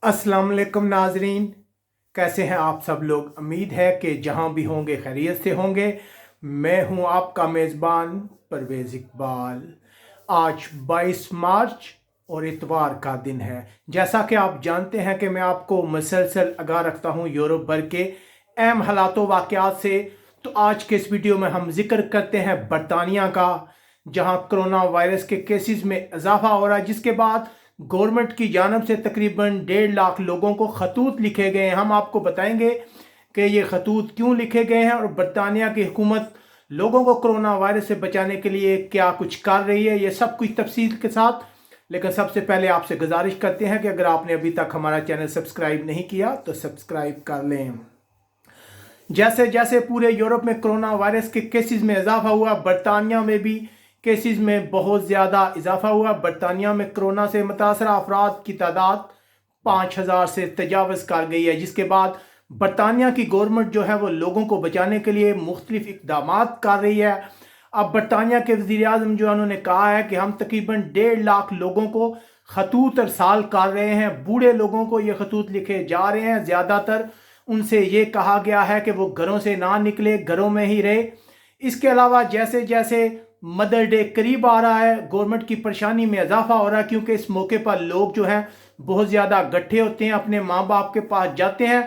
अस्सलाम वालेकुम नाजरीन, कैसे हैं आप सब लोग। उम्मीद है कि जहां भी होंगे खैरियत से होंगे। मैं हूं आपका मेज़बान परवेज़ इकबाल। आज 22 मार्च और इतवार का दिन है। जैसा कि आप जानते हैं कि मैं आपको मुसलसल आगाह रखता हूं यूरोप भर के अहम हालातों वाक़यात से। तो आज के इस वीडियो में हम जिक्र करते हैं बरतानिया का, जहां कोरोना वायरस के केसेस में इजाफा हो रहा है, जिसके बाद गवर्नमेंट की जानब से तकरीबन 1.5 लाख लोगों को खतूत लिखे गए हैं। हम आपको बताएंगे कि ये खतूत क्यों लिखे गए हैं और बरतानिया की हुकूमत लोगों को कोरोना वायरस से बचाने के लिए क्या कुछ कर रही है, ये सब कुछ तफसील के साथ। लेकिन सबसे पहले आपसे गुजारिश करते हैं कि अगर आपने अभी तक हमारा चैनल सब्सक्राइब नहीं किया तो सब्सक्राइब कर लें। जैसे जैसे पूरे यूरोप में कोरोना वायरस के केसेस में इजाफा हुआ, बरतानिया में भी केसेस में बहुत ज़्यादा इजाफा हुआ। बरतानिया में कोरोना से मुतासरा अफराद की तादाद 5,000 से तजावज़ कर गई है, जिसके बाद बरतानिया की गवर्नमेंट जो है वो लोगों को बचाने के लिए मुख्तलिफ इकदाम कर रही है। अब बरतानिया के वज़ीर आज़म जो है उन्होंने कहा है कि हम तकरीबन 1.5 लाख लोगों को खतूत अरसाल कर रहे हैं। बूढ़े लोगों को ये खतूत लिखे जा रहे हैं। ज़्यादातर उनसे ये कहा गया है कि वो घरों से ना निकले, घरों में ही रहे। इसके अलावा जैसे जैसे मदर डे करीब आ रहा है, गवर्नमेंट की परेशानी में इजाफा हो रहा है, क्योंकि इस मौके पर लोग जो हैं बहुत ज़्यादा इकट्ठे होते हैं, अपने माँ बाप के पास जाते हैं।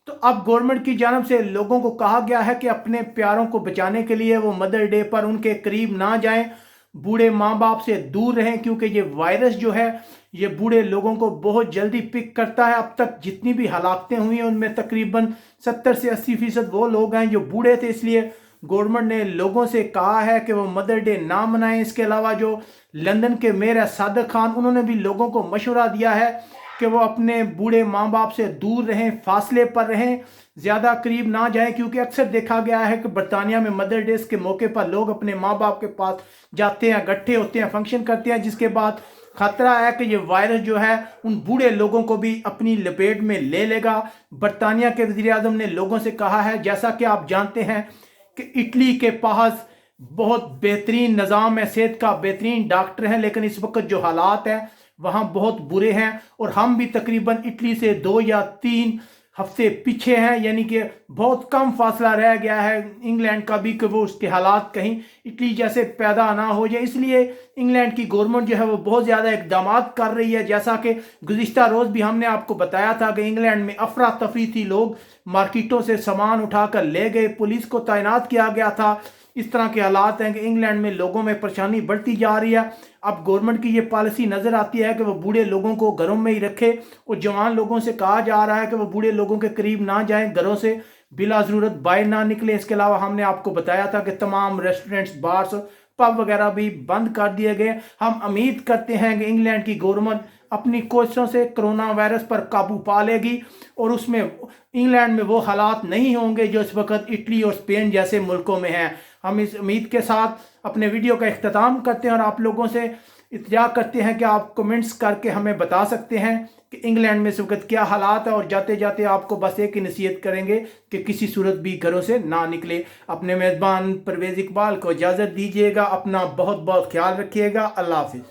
तो अब गवर्नमेंट की जानब से लोगों को कहा गया है कि अपने प्यारों को बचाने के लिए वो मदर डे पर उनके करीब ना जाएं, बूढ़े माँ बाप से दूर रहें, क्योंकि ये वायरस जो है ये बूढ़े लोगों को बहुत जल्दी पिक करता है। अब तक जितनी भी हलाकतें हुई हैं उनमें तकरीबन 70 से 80% वो लोग हैं जो बूढ़े थे। इसलिए गवर्नमेंट ने लोगों से कहा है कि वो मदर डे ना मनाएं। इसके अलावा जो लंदन के मेयर है सादिक खान, उन्होंने भी लोगों को मशवरा दिया है कि वो अपने बूढ़े माँ बाप से दूर रहें, फासले पर रहें, ज़्यादा करीब ना जाएं, क्योंकि अक्सर देखा गया है कि बरतानिया में मदर डेज के मौके पर लोग अपने माँ बाप के पास जाते हैं, इकट्ठे होते हैं, फंक्शन करते हैं, जिसके बाद खतरा है कि ये वायरस जो है उन बूढ़े लोगों को भी अपनी लपेट में ले लेगा। बरतानिया के वज़ीर आज़म ने लोगों से कहा है, जैसा कि आप जानते हैं कि इटली के पास बहुत बेहतरीन निज़ाम है, सेहत का बेहतरीन डॉक्टर हैं, लेकिन इस वक्त जो हालात हैं वहाँ बहुत बुरे हैं और हम भी तकरीबन इटली से 2 या 3 हफ्ते पीछे हैं, यानी कि बहुत कम फासला रह गया है इंग्लैंड का भी कि वो उसके हालात कहीं इटली जैसे पैदा ना हो जाए। इसलिए इंग्लैंड की गवर्नमेंट जो है वो बहुत ज़्यादा इकदाम कर रही है। जैसा कि गुज़िश्ता रोज़ भी हमने आपको बताया था कि इंग्लैंड में अफरा तफरी थी, लोग मार्केटों से सामान उठाकर ले गए, पुलिस को तैनात किया गया था। इस तरह के हालात हैं कि इंग्लैंड में लोगों में परेशानी बढ़ती जा रही है। अब गवर्नमेंट की ये पॉलिसी नज़र आती है कि वो बूढ़े लोगों को घरों में ही रखे और जवान लोगों से कहा जा रहा है कि वो बूढ़े लोगों के करीब ना जाएं, घरों से बिला ज़रूरत बाहर ना निकले। इसके अलावा हमने आपको बताया था कि तमाम रेस्टोरेंट्स, बार्स, पब वगैरह भी बंद कर दिए गए। हम उम्मीद करते हैं कि इंग्लैंड की गवर्नमेंट अपनी कोशिशों से कोरोना वायरस पर काबू पा लेगी और उसमें इंग्लैंड में वो हालात नहीं होंगे जो इस वक्त इटली और स्पेन जैसे मुल्कों में हैं। हम इस उम्मीद के साथ अपने वीडियो का इख्तिताम करते हैं और आप लोगों से इत्तजा करते हैं कि आप कमेंट्स करके हमें बता सकते हैं कि इंग्लैंड में इस वक्त क्या हालात है। और जाते जाते आपको बस एक ही नसीहत करेंगे कि किसी सूरत भी घरों से ना निकले। अपने मेज़बान परवेज़ इकबाल को इजाज़त दीजिएगा। अपना बहुत बहुत ख्याल रखिएगा। अल्लाह हाफिज़।